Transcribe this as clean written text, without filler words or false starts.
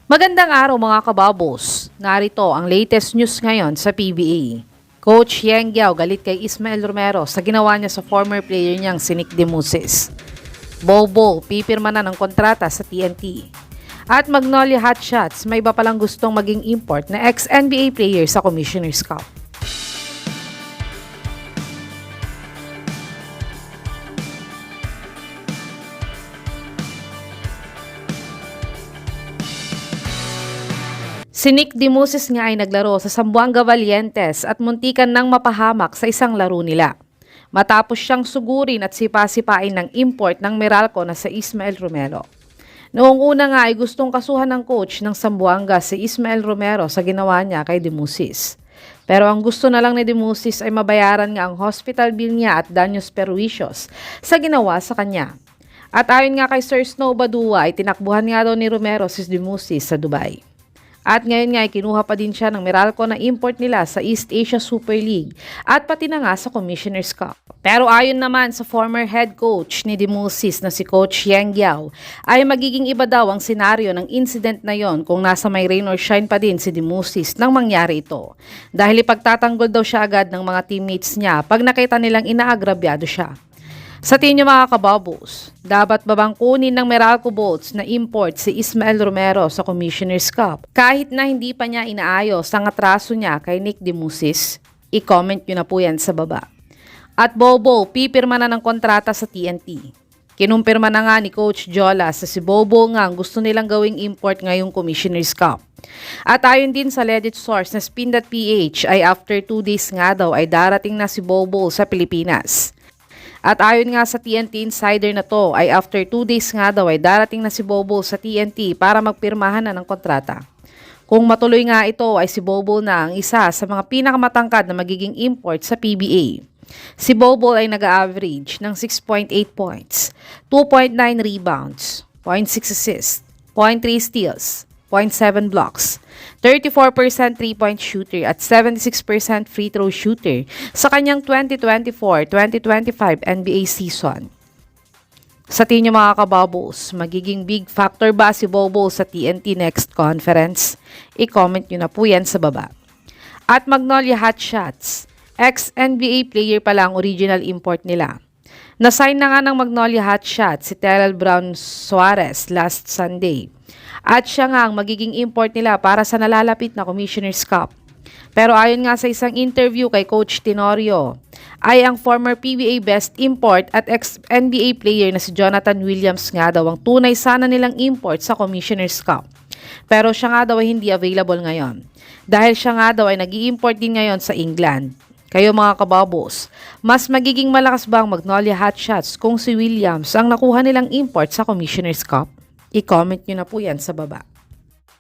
Magandang araw mga kababos. Narito ang latest news ngayon sa PBA. Coach Yeng Guiao galit kay Ismael Romero sa ginawa niya sa former player niyang si Nick Demusis. Bobo, pipirma na ng kontrata sa TNT. At Magnolia Hotshots, may iba palang gustong maging import na ex-NBA player sa Commissioner's Cup. Si Nick Demusis nga ay naglaro sa Zamboanga Valientes at muntikan nang mapahamak sa isang laro nila. Matapos siyang sugurin at sipa-sipain ng import ng Meralco na sa Ismael Romero. Noong una nga ay gustong kasuhan ng coach ng Zamboanga si Ismael Romero sa ginawa niya kay Demusis. Pero ang gusto na lang ni Demusis ay mabayaran nga ang hospital bill niya at danyos perjuicios sa ginawa sa kanya. At ayon nga kay Sir Snow Badua ay tinakbuhan nga daw ni Romero si Demusis sa Dubai. At ngayon nga ay kinuha pa din siya ng Meralco na import nila sa East Asia Super League at pati na nga sa Commissioner's Cup. Pero ayon naman sa former head coach ni Demusis na si Coach Yeng Guiao ay magiging iba daw ang senaryo ng incident na yon kung nasa may rain or shine pa din si Demusis nang mangyari ito. Dahil ipagtatanggol daw siya agad ng mga teammates niya pag nakita nilang inaagrabyado siya. Sa tingin niyo mga kababos, dapat ba bang kunin ng Meralco Bolts na import si Ismael Romero sa Commissioner's Cup kahit na hindi pa niya inaayos ang atraso niya kay Nick Demusis? I-comment nyo na po yan sa baba. At Bobo, pipirma na ng kontrata sa TNT. Kinumpirma na nga ni Coach Jola sa si Bobo nga ang gusto nilang gawing import ngayong Commissioner's Cup. At ayon din sa legit source na Spin.ph ay after 2 days nga daw ay darating na si Bobo sa Pilipinas. At ayon nga sa TNT Insider na to ay after 2 days nga daw ay darating na si Bobo sa TNT para magpirmahan na ng kontrata. Kung matuloy nga ito ay si Bobo na ang isa sa mga pinakamatangkad na magiging import sa PBA. Si Bobo ay nag-average ng 6.8 points, 2.9 rebounds, 0.6 assists, 0.3 steals, 0.7 blocks, 34% 3-point shooter at 76% free throw shooter sa kanyang 2024-2025 NBA season. Sa tingin niyo mga kababos, magiging big factor ba si Bobo sa TNT next conference? I-comment nyo na po yan sa baba. At Magnolia Hotshots, ex-NBA player pala ang original import nila. Nasign na nga ng Magnolia Hotshots si Terrell Brown Suarez last Sunday. At siya nga ang magiging import nila para sa nalalapit na Commissioner's Cup. Pero ayon nga sa isang interview kay Coach Tenorio, ay ang former PBA best import at ex-NBA player na si Jonathan Williams nga daw ang tunay sana nilang import sa Commissioner's Cup. Pero siya nga daw ay hindi available ngayon. Dahil siya nga daw ay nag-i-import din ngayon sa England. Kayo mga kababos, mas magiging malakas ba ang Magnolia Hotshots kung si Williams ang nakuha nilang import sa Commissioner's Cup? I-comment nyo na po yan sa baba.